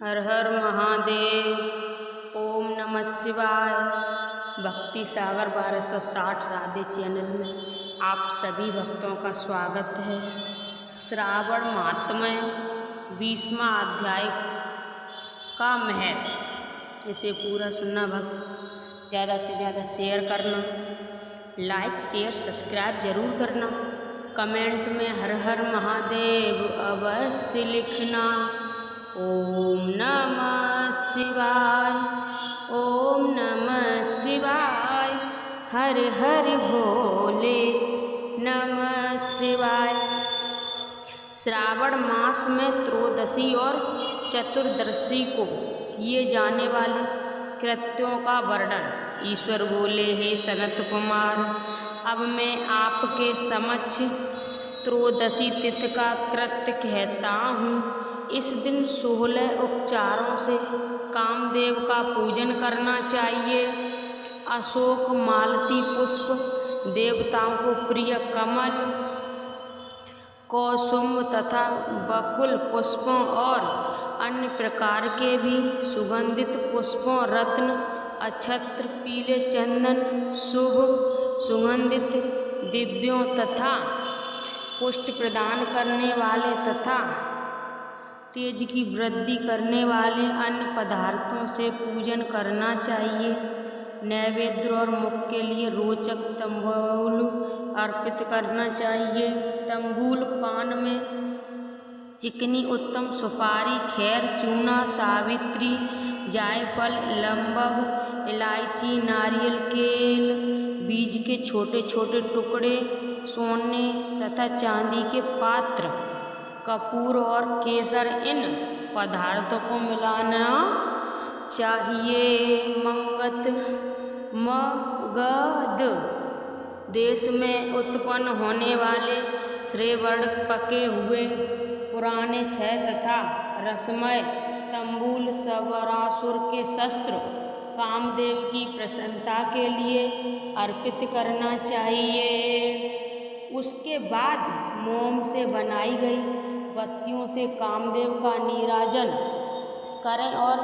हर हर महादेव। ओम नमः शिवाय। भक्ति सागर 1260 राधे चैनल में आप सभी भक्तों का स्वागत है। श्रावण माहात्म्य 20वां अध्याय का महत्व, इसे पूरा सुनना भक्त, ज़्यादा से ज़्यादा शेयर करना, लाइक शेयर सब्सक्राइब जरूर करना, कमेंट में हर हर महादेव अवश्य लिखना। ओम नमः शिवाय। ओम नमः शिवाय। हर हर भोले नमः शिवाय। श्रावण मास में त्रयोदशी और चतुर्दशी को किए जाने वाले कृत्यों का वर्णन ईश्वर बोले, हे सनत कुमार, अब मैं आपके समक्ष त्रयोदशी तिथि का कृत्य कहता हूँ। इस दिन 16 उपचारों से कामदेव का पूजन करना चाहिए। अशोक मालती पुष्प, देवताओं को प्रिय कमल, कौसुम्भ तथा बकुल पुष्पों और अन्य प्रकार के भी सुगंधित पुष्पों, रत्न, अक्षत्र, पीले चंदन, शुभ सुगंधित दिव्यों तथा पुष्टि प्रदान करने वाले तथा तेज की वृद्धि करने वाले अन्य पदार्थों से पूजन करना चाहिए। नैवेद्य और मुख के लिए रोचक तंबूल अर्पित करना चाहिए। तंबूल पान में चिकनी उत्तम सुपारी, खैर, चूना, सावित्री, जायफल, लवंग, इलायची, नारियल, केल, बीज के छोटे छोटे टुकड़े, सोने तथा चांदी के पात्र, कपूर और केसर, इन पदार्थों को मिलाना चाहिए। मगध देश में उत्पन्न होने वाले श्रेवर्ण पके हुए पुराने 6 तथा रसमय तंबूल सवरासुर के शस्त्र कामदेव की प्रसन्नता के लिए अर्पित करना चाहिए। उसके बाद मोम से बनाई गई बत्तियों से कामदेव का नीराजन करें और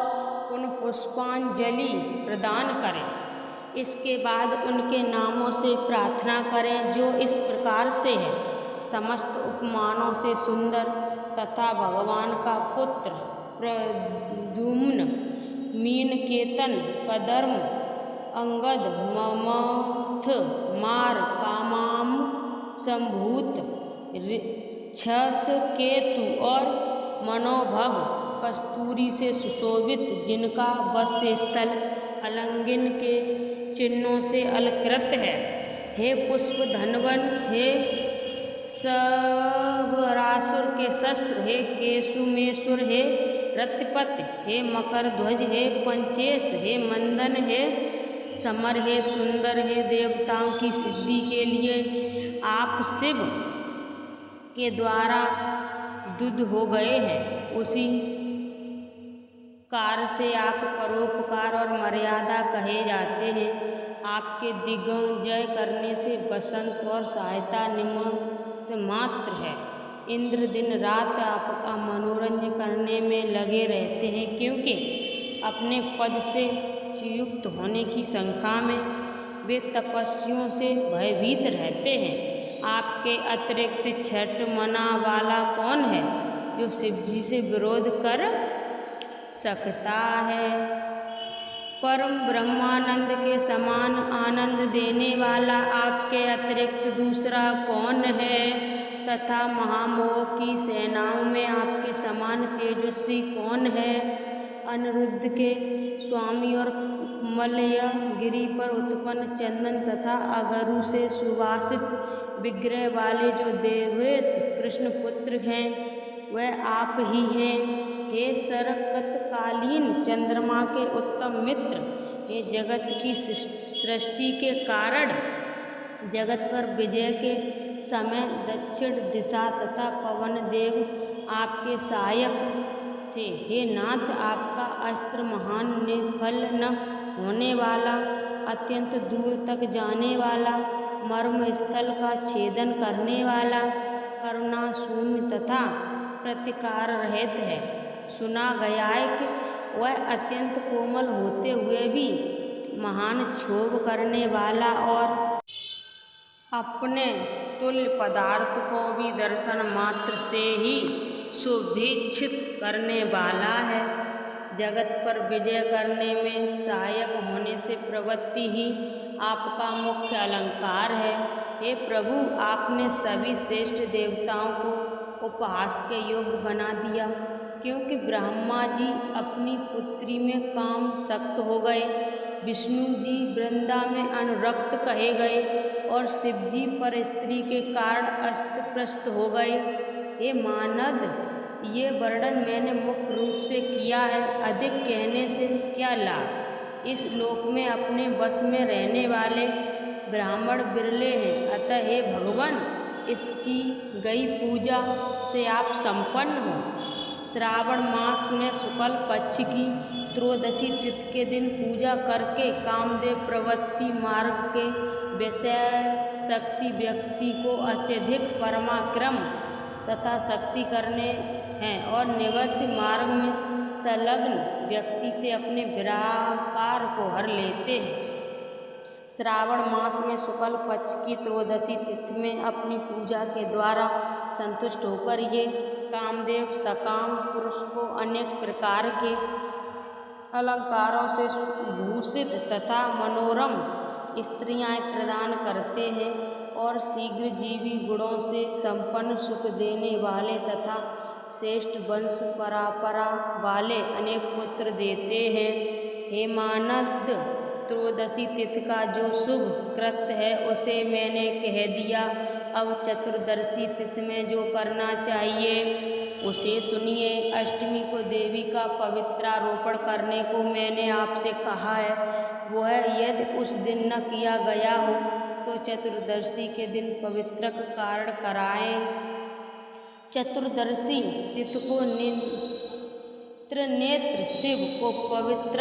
उन पुष्पांजलि प्रदान करें। इसके बाद उनके नामों से प्रार्थना करें, जो इस प्रकार से है: समस्त उपमानों से सुंदर तथा भगवान का पुत्र प्रद्युम्न, मीनकेतन, कदर्म, अंगद, ममथ, मार, कामाम, संभूत, छस, केतु और मनोभव कस्तूरी से सुशोभित, जिनका वस्य स्थल अलंगिन के चिन्हों से अलकृत है। हे पुष्प धनवन, हे सवरासुर के शस्त्र, हे केशुमेश्वर, हे रतिपति, हे मकर ध्वज, हे पंचेश, हे मंदन, हे समर, हे सुंदर, हे देवताओं की सिद्धि के लिए आप शिव के द्वारा दुध हो गए हैं। उसी कार्य से आप परोपकार और मर्यादा कहे जाते हैं। आपके दिग्विजय करने से बसंत और सहायता निमित्त मात्र है। इंद्र दिन रात आपका मनोरंजन करने में लगे रहते हैं, क्योंकि अपने पद से युक्त होने की शंका में वे तपस्वियों से भयभीत रहते हैं। आपके अतिरिक्त छठ मना वाला कौन है, जो शिव जी से विरोध कर सकता है? परम ब्रह्मानंद के समान आनंद देने वाला आपके अतिरिक्त दूसरा कौन है? तथा महामोह की सेनाओं में आपके समान तेजस्वी कौन है? अनिरुद्ध के स्वामी और मलयगिरी पर उत्पन्न चंदन तथा अगरु से सुवासित विग्रह वाले जो देवेश कृष्ण पुत्र हैं, वह आप ही हैं। हे सरकतकालीन चंद्रमा के उत्तम मित्र, हे जगत की सृष्टि के कारण, जगत पर विजय के समय दक्षिण दिशा तथा पवन देव आपके सहायक थे। हे नाथ, आपका अस्त्र महान निफल न होने वाला, अत्यंत दूर तक जाने वाला, मर्म स्थल का छेदन करने वाला, करुणा शून्य तथा प्रतिकार रहित है। सुना गया है कि वह अत्यंत कोमल होते हुए भी महान क्षोभ करने वाला और अपने तुल्य पदार्थ को भी दर्शन मात्र से ही शुभेच्छित करने वाला है। जगत पर विजय करने में सहायक होने से प्रवृत्ति ही आपका मुख्य अलंकार है। हे प्रभु, आपने सभी श्रेष्ठ देवताओं को उपहास के योग्य बना दिया, क्योंकि ब्रह्मा जी अपनी पुत्री में काम सक्त हो गए, विष्णु जी वृंदा में अनुरक्त कहे गए और शिव जी पर स्त्री के कारण अस्तप्रस्त हो गए। हे मानद, ये वर्णन मैंने मुख्य रूप से किया है, अधिक कहने से क्या लाभ। इस लोक में अपने वश में रहने वाले ब्राह्मण बिरले हैं, अतः हे भगवान, इसकी गई पूजा से आप संपन्न हो। श्रावण मास में शुक्ल पक्ष की त्रयोदशी तिथि के दिन पूजा करके कामदेव प्रवृत्ति मार्ग के विषय शक्ति व्यक्ति को अत्यधिक पराक्रम तथा शक्ति करने हैं और निवृत्ति मार्ग में संलग्न व्यक्ति से अपने विराकार को हर लेते हैं। श्रावण मास में शुक्ल पक्ष की त्रयोदशी तिथि में अपनी पूजा के द्वारा संतुष्ट होकर ये कामदेव सकाम पुरुष को अनेक प्रकार के अलंकारों से भूषित तथा मनोरम स्त्रियां प्रदान करते हैं और शीघ्र जीवी गुणों से संपन्न सुख देने वाले तथा श्रेष्ठ वंश परंपरा वाले अनेक पुत्र देते हैं। हे मानद, त्रयोदशी तिथि का जो शुभ कृत्य है उसे मैंने कह दिया। अब चतुर्दशी तिथि में जो करना चाहिए उसे सुनिए। अष्टमी को देवी का पवित्रारोपण करने को मैंने आपसे कहा है, वह यदि उस दिन न किया गया हो तो चतुर्दशी के दिन पवित्र कारण कराएं। चतुर्दशी तिथि को त्रिनेत्र शिव को पवित्र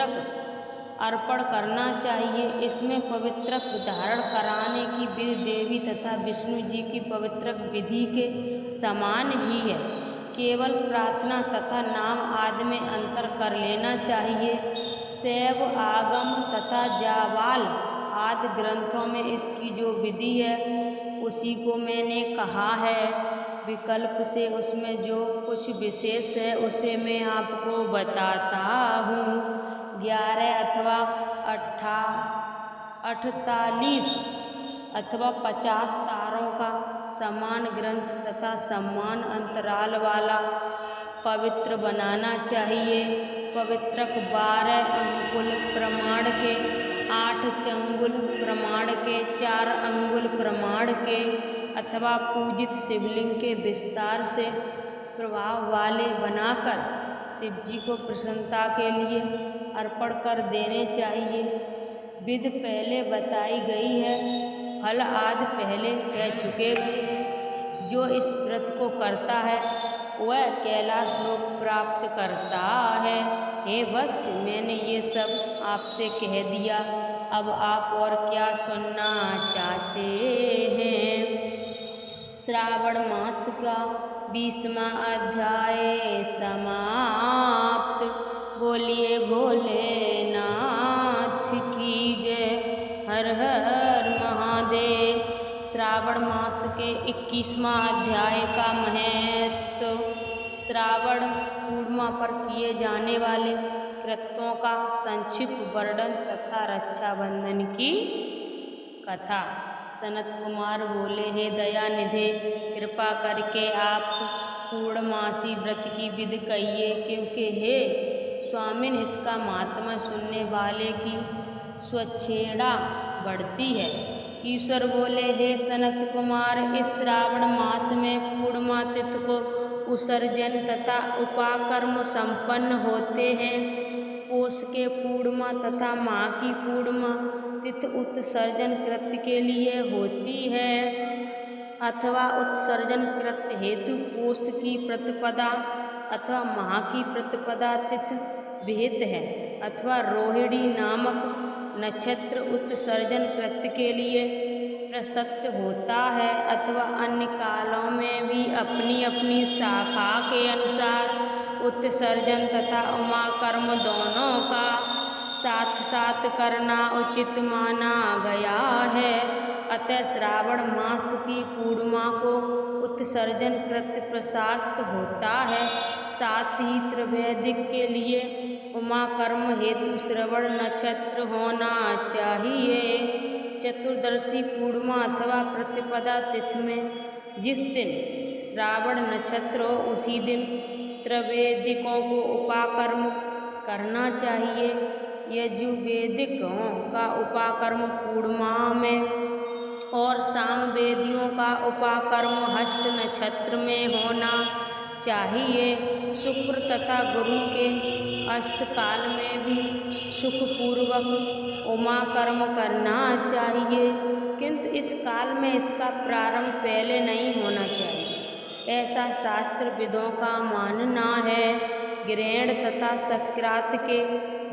अर्पण करना चाहिए। इसमें पवित्रक धारण कराने की विधि देवी तथा विष्णु जी की पवित्रक विधि के समान ही है। केवल प्रार्थना तथा नाम आदि में अंतर कर लेना चाहिए। शैव आगम तथा जावाल आदि ग्रंथों में इसकी जो विधि है उसी को मैंने कहा है। विकल्प से उसमें जो कुछ विशेष है उसे मैं आपको बताता हूँ। 11 अथवा 48 अथवा 50 तारों का समान ग्रंथ तथा समान अंतराल वाला पवित्र बनाना चाहिए। पवित्रक 12 अंगुल प्रमाण के, 8 चंगुल प्रमाण के, 4 अंगुल प्रमाण के अथवा पूजित शिवलिंग के विस्तार से प्रभाव वाले बनाकर शिव जी को प्रसन्नता के लिए अर्पण कर देने चाहिए। विधि पहले बताई गई है, फल आदि पहले कह चुके। जो इस व्रत को करता है वह कैलाश लोक प्राप्त करता है। हे वत्स, मैंने ये सब आपसे कह दिया, अब आप और क्या सुनना चाहते हैं। श्रावण मास का 20वां अध्याय समाप्त। बोलिए भोलेनाथ की जय। हर हर महादेव। श्रावण मास के 21वां अध्याय का महत्व। श्रावण पूर्णिमा पर किए जाने वाले कृत्यों का संक्षिप्त वर्णन तथा रक्षाबंधन की कथा। सनत कुमार बोले, हे दयानिधे, कृपा करके आप पूर्णमासी व्रत की विधि कहिए, क्योंकि हे स्वामिन इसका महात्मा सुनने वाले की स्वच्छेड़ा बढ़ती है। ईश्वर बोले, हे सनत कुमार, इस श्रावण मास में पूर्णिमा तिथि को उत्सर्जन तथा उपाकर्म संपन्न होते हैं। पोष के पूर्णिमा तथा माह की पूर्णिमा तिथि उत्सर्जन कृत्य के लिए होती है अथवा उत्सर्जन कृत्य हेतु पोष की प्रतिपदा अथवा माह की प्रतिपदा तिथि विहित है अथवा रोहिणी नामक नक्षत्र उत्सर्जन कृत्य के लिए प्रसक्त होता है अथवा अन्य कालों में भी अपनी अपनी शाखा के अनुसार उत्सर्जन तथा उमा कर्म दोनों का साथ साथ करना उचित माना गया है। अतः श्रावण मास की पूर्णिमा को उत्सर्जन कृत्य प्रशस्त होता है। साथ ही त्रैवेदिक के लिए उमा कर्म हेतु श्रवण नक्षत्र होना चाहिए। चतुर्दशी पूर्णिमा अथवा प्रतिपदा तिथि में जिस दिन श्रावण नक्षत्र हो उसी दिन त्रैवेदिकों को उपाकर्म करना चाहिए। यजुर्वेदिकों का उपाकर्म पूर्णिमा में और सामवेदियों का उपाकर्म हस्त नक्षत्र में होना चाहिए। शुक्र तथा गुरु के अस्त काल में भी सुखपूर्वक उमा कर्म करना चाहिए, किंतु इस काल में इसका प्रारंभ पहले नहीं होना चाहिए, ऐसा शास्त्रविदों का मानना है। ग्रहण तथा सक्रांत के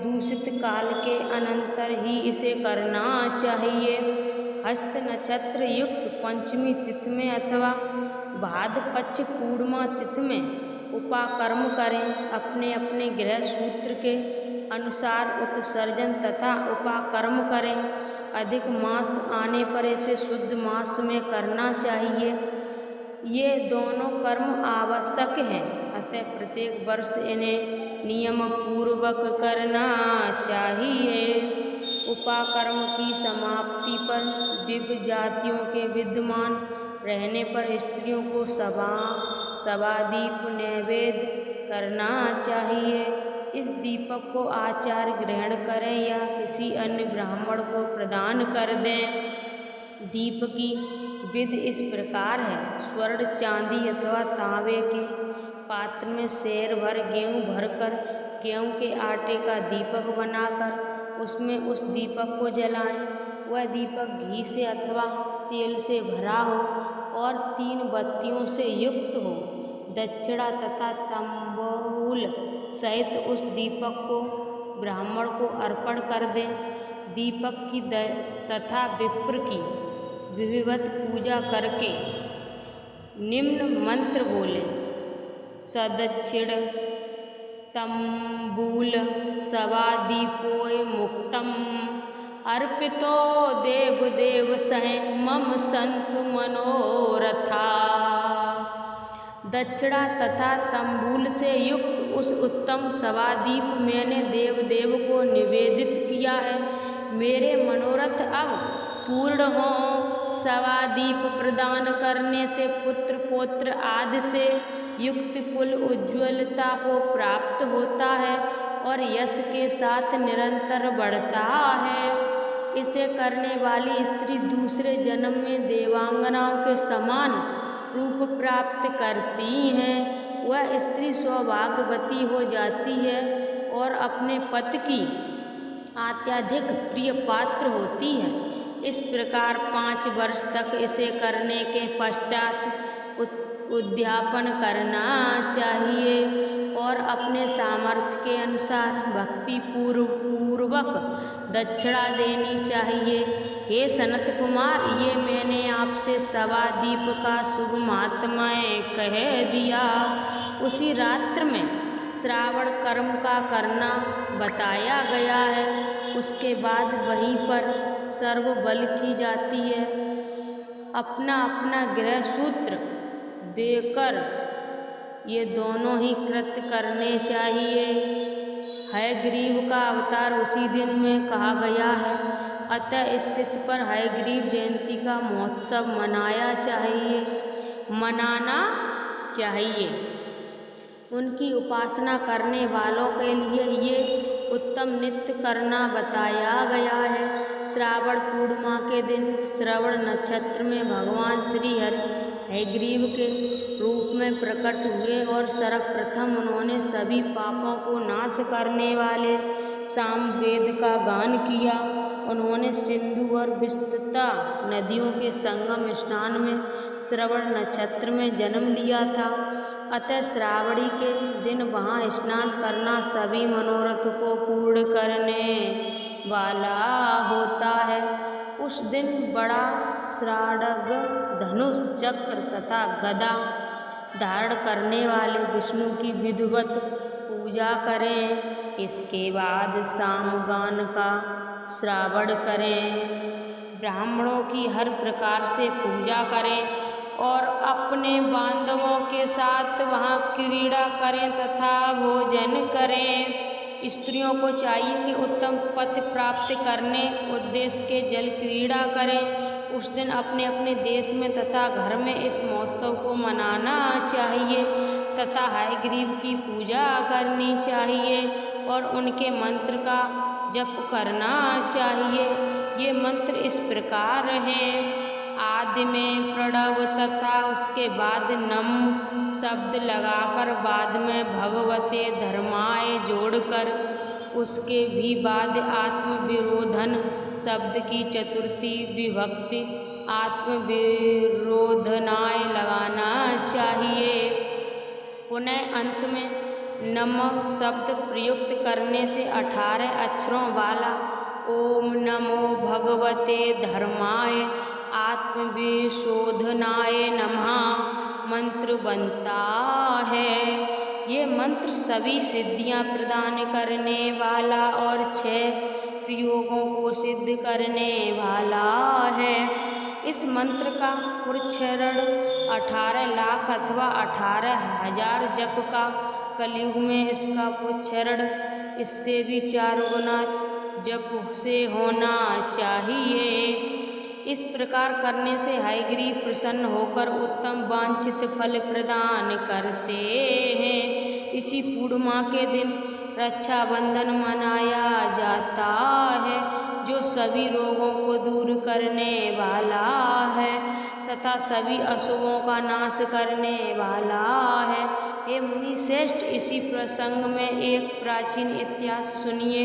दूषित काल के अनंतर ही इसे करना चाहिए। हस्त नक्षत्र युक्त पंचमी तिथि में अथवा भाद्रपक्ष पूर्णिमा तिथि में उपाकर्म करें। अपने अपने ग्रह सूत्र के अनुसार उत्सर्जन तथा उपाकर्म करें। अधिक मास आने पर इसे शुद्ध मास में करना चाहिए। ये दोनों कर्म आवश्यक हैं, अतः प्रत्येक वर्ष इन्हें नियम पूर्वक करना चाहिए। उपाकर्म की समाप्ति पर दिव्य जातियों के विद्यमान रहने पर स्त्रियों को सभादीप नैवेद्य करना चाहिए। इस दीपक को आचार्य ग्रहण करें या किसी अन्य ब्राह्मण को प्रदान कर दें। दीप की विधि इस प्रकार है। स्वर्ण, चांदी अथवा तांबे के पात्र में सेर भर गेहूँ भरकर गेहूँ के आटे का दीपक बनाकर उसमें उस दीपक को जलाएं। वह दीपक घी से अथवा तेल से भरा हो और 3 बत्तियों से युक्त हो। दक्षिणा तथा तांबूल सहित उस दीपक को ब्राह्मण को अर्पण कर दें। दीपक की तथा विप्र की विधिवत पूजा करके निम्न मंत्र बोलें। सदक्षिण तंबूल सवादीपोय मुक्तम अर्पितो देवदेव सह मम संतु मनोरथा। दक्षिणा तथा तंबूल से युक्त उस उत्तम सवादीप मैंने देवदेव को निवेदित किया है। मेरे मनोरथ अब पूर्ण हो। सवादीप प्रदान करने से पुत्र पौत्र आदि से युक्त कुल उज्ज्वलता को प्राप्त होता है और यश के साथ निरंतर बढ़ता है। इसे करने वाली स्त्री दूसरे जन्म में देवांगनाओं के समान रूप प्राप्त करती हैं। वह स्त्री सौभाग्यवती हो जाती है और अपने पति की अत्यधिक प्रिय पात्र होती है। इस प्रकार 5 वर्ष तक इसे करने के पश्चात उद्यापन करना चाहिए और अपने सामर्थ्य के अनुसार भक्ति पूर्वक दक्षिणा देनी चाहिए। हे सनत कुमार, ये मैंने आपसे सवादीप का शुभ महात्म्य कह दिया। उसी रात्र में श्रावण कर्म का करना बताया गया है। उसके बाद वहीं पर सर्व बल की जाती है। अपना अपना ग्रह सूत्र देकर ये दोनों ही कृत्य करने चाहिए। हयग्रीव का अवतार उसी दिन में कहा गया है। अतः इस तिथि पर हयग्रीव जयंती का महोत्सव मनाना चाहिए। उनकी उपासना करने वालों के लिए ये उत्तम नित्य करना बताया गया है। श्रावण पूर्णिमा के दिन श्रवण नक्षत्र में भगवान श्री हरि हयग्रीव के रूप में प्रकट हुए और सर्वप्रथम उन्होंने सभी पापों को नाश करने वाले सामवेद का गान किया। उन्होंने सिंधु और विस्तृता नदियों के संगम स्नान में श्रवण नक्षत्र में जन्म लिया था। अतः श्रावणी के दिन वहाँ स्नान करना सभी मनोरथ को पूर्ण करने वाला होता है। उस दिन बड़ा श्राडग, धनुष, चक्र तथा गदा धारण करने वाले विष्णु की विधिवत पूजा करें। इसके बाद सामगान का श्रावण करें। ब्राह्मणों की हर प्रकार से पूजा करें और अपने बांधवों के साथ वहाँ क्रीड़ा करें तथा भोजन करें। स्त्रियों को चाहिए कि उत्तम पति प्राप्त करने उद्देश्य के जल क्रीड़ा करें। उस दिन अपने अपने देश में तथा घर में इस महोत्सव को मनाना चाहिए तथा हयग्रीव की पूजा करनी चाहिए और उनके मंत्र का जप करना चाहिए। ये मंत्र इस प्रकार हैं। आदि में प्रणव तथा उसके बाद नम शब्द लगाकर बाद में भगवते धर्माय जोड़कर उसके भी बाद आत्मविरोधन शब्द की चतुर्थी विभक्ति आत्मविरोधनाय लगाना चाहिए। पुनः अंत में नम शब्द प्रयुक्त करने से 18 अक्षरों वाला ओम नमो भगवते धर्माय आत्मविशोधनाय नमः मंत्र बनता है। ये मंत्र सभी सिद्धियां प्रदान करने वाला और 6 प्रयोगों को सिद्ध करने वाला है। इस मंत्र का पुरस्चरण 18 लाख अथवा 18,000 जप का, कलयुग में इसका पुरस्चरण इससे भी 4 गुना जप से होना चाहिए। इस प्रकार करने से हयग्रीव प्रसन्न होकर उत्तम वांछित फल प्रदान करते हैं। इसी पूर्णिमा के दिन रक्षाबंधन मनाया जाता है जो सभी रोगों को दूर करने वाला है तथा सभी अशुभों का नाश करने वाला है। हे मुनि श्रेष्ठ, इसी प्रसंग में एक प्राचीन इतिहास सुनिए।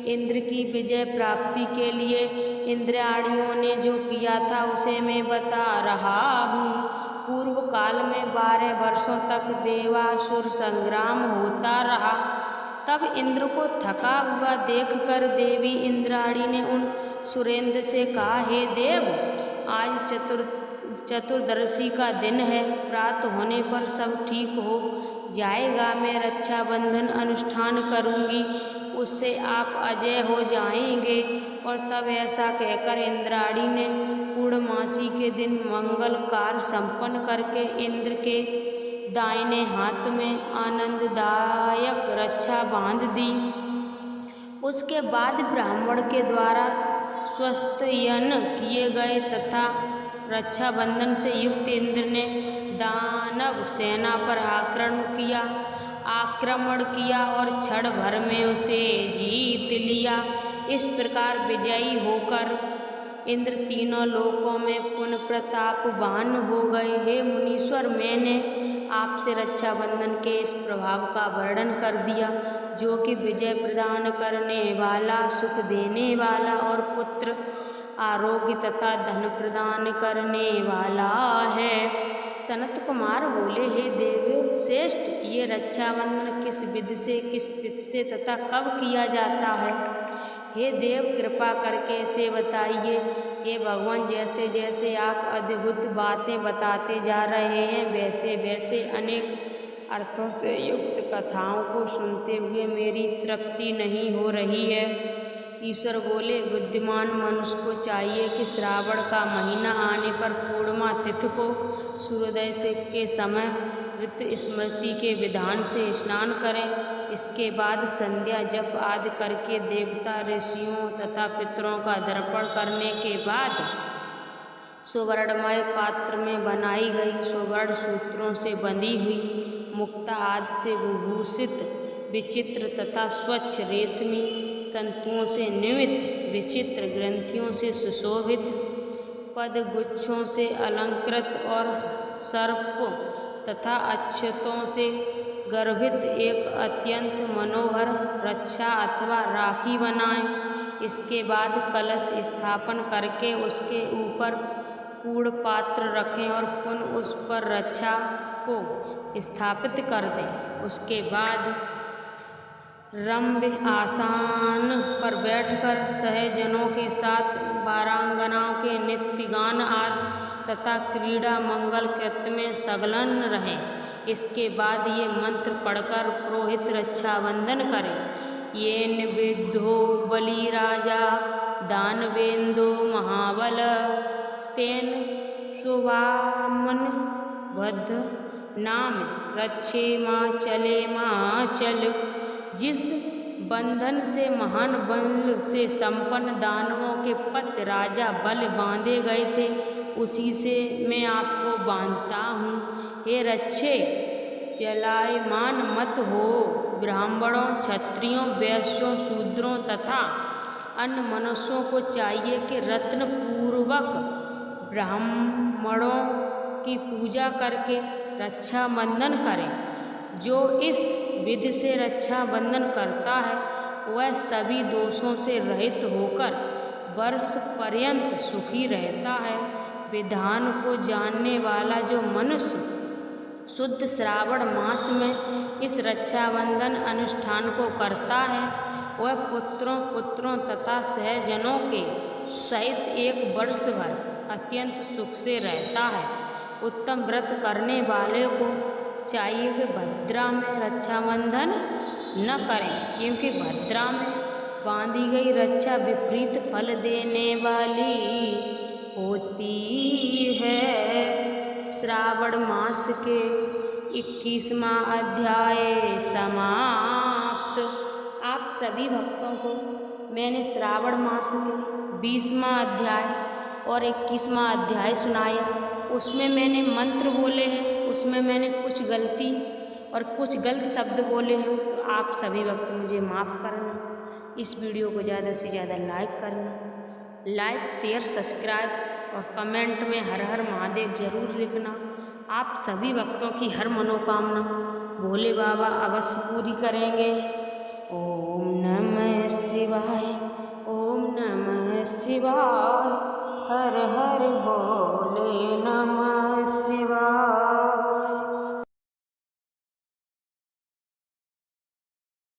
इंद्र की विजय प्राप्ति के लिए इंद्राणियों ने जो किया था उसे मैं बता रहा हूँ। पूर्व काल में 12 वर्षों तक देवासुर संग्राम होता रहा। तब इंद्र को थका हुआ देखकर देवी इंद्राणी ने उन सुरेंद्र से कहा, हे देव, आज चतुर्दशी का दिन है, प्रातः होने पर सब ठीक हो जाएगा। मैं रक्षाबंधन अनुष्ठान करूंगी, उससे आप अजय हो जाएंगे। और तब ऐसा कहकर इंद्राणी ने पूर्णमासी के दिन मंगल कार्य संपन्न करके इंद्र के दाहिने हाथ में आनंददायक रक्षा बांध दी। उसके बाद ब्राह्मण के द्वारा स्वस्त्ययन किए गए तथा रक्षाबंधन से युक्त इंद्र ने दानव सेना पर आक्रमण किया और क्षण भर में उसे जीत लिया। इस प्रकार विजयी होकर इंद्र तीनों लोकों में पुनः प्रतापवान हो गए। हे मुनीश्वर, मैंने आपसे रक्षाबंधन के इस प्रभाव का वर्णन कर दिया जो कि विजय प्रदान करने वाला, सुख देने वाला और पुत्र, आरोग्य तथा धन प्रदान करने वाला है। सनत कुमार बोले, हे देव श्रेष्ठ, ये रक्षाबंधन किस विधि से, किस तिथि से तथा कब किया जाता है? हे देव, कृपा करके इसे बताइए। हे भगवान, जैसे जैसे आप अद्भुत बातें बताते जा रहे हैं वैसे वैसे अनेक अर्थों से युक्त कथाओं को सुनते हुए मेरी तृप्ति नहीं हो रही है। ईश्वर बोले, बुद्धिमान मनुष्य को चाहिए कि श्रावण का महीना आने पर पूर्णिमा तिथि को सूर्योदय से के समय ऋतु स्मृति के विधान से स्नान करें। इसके बाद संध्या जप आदि करके देवता, ऋषियों तथा पितरों का तर्पण करने के बाद सुवर्णमय पात्र में बनाई गई सुवर्ण सूत्रों से बंधी हुई मुक्ता आदि से विभूषित विचित्र तथा स्वच्छ रेशमी तंतुओं से निर्मित विचित्र ग्रंथियों से सुशोभित पदगुच्छों से अलंकृत और सर्प तथा अक्षतों से गर्भित एक अत्यंत मनोहर रक्षा अथवा राखी बनाएं। इसके बाद कलश स्थापन करके उसके ऊपर कूड़ पात्र रखें और पुनः उस पर रक्षा को स्थापित कर दें। उसके बाद रंभ्य आसन पर बैठकर सहजनों के साथ वारांगनाओं के नित्य गान आदि तथा क्रीड़ा मंगल कृत्य में संलग्न रहें। इसके बाद ये मंत्र पढ़कर पुरोहित रक्षाबंधन करें। येन विद्धो बलि राजा दानवेंदो महाबल तेन शुभामन बद्ध नाम रक्षे माँ चले माँ चल। जिस बंधन से महान बल से संपन्न दानवों के पत राजा बल बांधे गए थे, उसी से मैं आपको बांधता हूँ। हे रक्षे, चलायमान मत हो। ब्राह्मणों, क्षत्रियों, वैश्यों, शूद्रों तथा अन्य मनुष्यों को चाहिए कि रत्न पूर्वक ब्राह्मणों की पूजा करके रक्षाबंधन करें। जो इस विधि से रक्षाबंधन करता है वह सभी दोषों से रहित होकर वर्ष पर्यंत सुखी रहता है। विधान को जानने वाला जो मनुष्य शुद्ध श्रावण मास में इस रक्षाबंधन अनुष्ठान को करता है वह पुत्रों तथा सहजनों के सहित एक वर्ष भर अत्यंत सुख से रहता है। उत्तम व्रत करने वाले को चाहिए कि भद्रा में रक्षाबंधन न करें, क्योंकि भद्रा में बांधी गई रक्षा विपरीत फल देने वाली होती है। श्रावण मास के 21वां अध्याय समाप्त। आप सभी भक्तों को मैंने श्रावण मास के 20वां अध्याय और 21वां अध्याय सुनाया। उसमें मैंने मंत्र बोले हैं, उसमें मैंने कुछ गलती और कुछ गलत शब्द बोले हैं, तो आप सभी भक्त मुझे माफ़ करना। इस वीडियो को ज़्यादा से ज़्यादा लाइक करना। लाइक, शेयर, सब्सक्राइब और कमेंट में हर हर महादेव जरूर लिखना। आप सभी भक्तों की हर मनोकामना भोले बाबा अवश्य पूरी करेंगे। ओम नमः शिवाय, ओम नमः शिवाय, हर हर बोल।